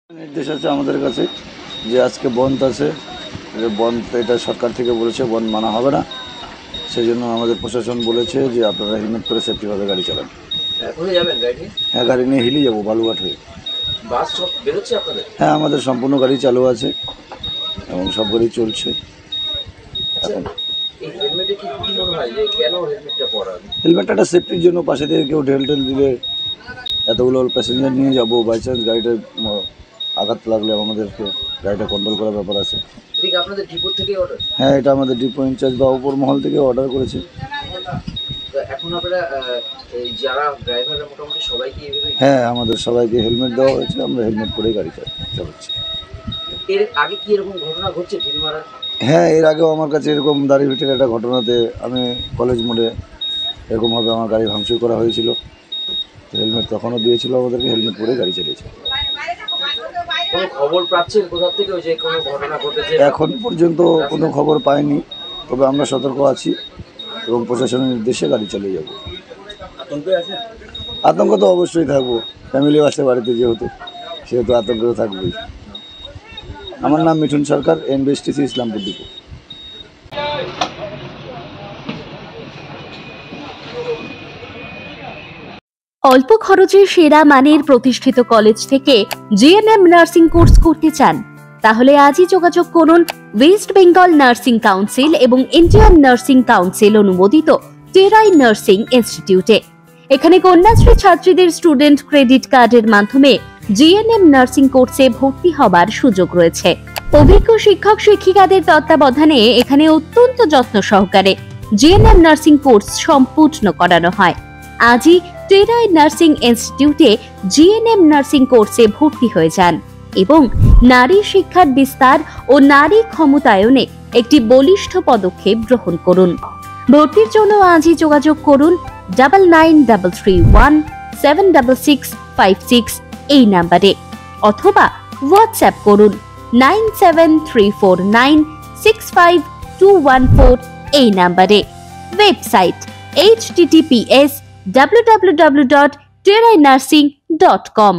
নির্দেশ আছে আমাদের কাছে যে আজকে বন্ধ আছে, বন্ধ এটা সরকার থেকে বলেছে বন্ধ মানা হবে না। সেই জন্য আমাদের প্রশাসন বলেছে যে আপনারা হেলমেট করে সেফটিভাবে গাড়ি চালান। হ্যাঁ, গাড়ি নিয়ে হিলি যাবো বালুঘাট হয়ে। বাস সব বেরোচ্ছে আপনাদের? হ্যাঁ, আমাদের সম্পূর্ণ গাড়ি চালু আছে এবং সব গাড়ি চলছে। হেলমেটটা একটা সেফটির জন্য, পাশে থেকে কেউ ঢেল দিলে এতগুলো প্যাসেঞ্জার নিয়ে যাবো, বাই চান্স গাড়িটা আঘাত লাগলে আমাদেরকে গাড়িটা কন্ট্রোল করার ব্যাপার আছে। হ্যাঁ, এটা আমাদের ডিপো ইনচার্জ বা উপর মহল থেকে অর্ডার করেছে। এখন আপনারা যারা ড্রাইভাররা মোটামুটি সবাইকে হ্যাঁ, আমাদের সবাইকে হেলমেট দেওয়া হয়েছে, আমরা হেলমেট পরেই গাড়ি চালাচ্ছি। এর আগে কি এরকম ঘটনা ঘটছে ঢিল মারার? হ্যাঁ, এর আগেও আমার কাছে এরকম দাড়িভিটের একটা ঘটনাতে আমি কলেজ মোড়ে এরকমভাবে আমার গাড়ি ভাঙচুর করা হয়েছিল। হেলমেট তখনও দিয়েছিল আমাদেরকে, হেলমেট পরে গাড়ি চালিয়েছে। কোনো খবর পাচ্ছেন কোথা থেকে যে কোনো ঘটনা ঘটেছে? এখন পর্যন্ত কোনো খবর পাইনি, তবে আমরা সতর্ক আছি এবং প্রশাসনের নির্দেশে গাড়ি চালিয়ে যাব। আতঙ্ক তো অবশ্যই থাকবো, ফ্যামিলি আসে বাড়িতে সেহেতু আতঙ্ক থাকবেই। আমার নাম মিঠুন সরকার, এনবিএসটিসি ইসলামপুর ডিপো। অল্প খরচে সেরা মানের প্রতিষ্ঠিত কলেজ থেকে জিএনএম নার্সিং কোর্স করতে চান? তাহলে আজই যোগাযোগ করুন ওয়েস্ট বেঙ্গল নার্সিং কাউন্সিল এবং ইন্ডিয়ান নার্সিং কাউন্সিল অনুমোদিত টেরাই নার্সিং ইনস্টিটিউটে। এখানে কন্যাশ্রী ছাত্রীদের স্টুডেন্ট ক্রেডিট কার্ডের মাধ্যমে জিএনএম নার্সিং কোর্সে ভর্তি হবার সুযোগ রয়েছে। অভিজ্ঞ শিক্ষক শিক্ষিকাদের তত্ত্বাবধানে এখানে অত্যন্ত যত্ন সহকারে জিএনএম নার্সিং কোর্স সম্পূর্ণ করানো হয়। আজই টেরাই নার্সিং ইনস্টিটিউটে জিএনএম নার্সিং কোর্সে ভর্তি হয়ে যান এবং নারী শিক্ষার বিস্তার ও নারী ক্ষমতায়নে একটি বলিষ্ঠ পদক্ষেপ গ্রহণ করুন। ভর্তির জন্য আজই যোগাযোগ করুন 9931766566 এই নাম্বারে, অথবা হোয়াটসঅ্যাপ করুন 9734965214 এই নাম্বারে। Website https www.terainarsing.com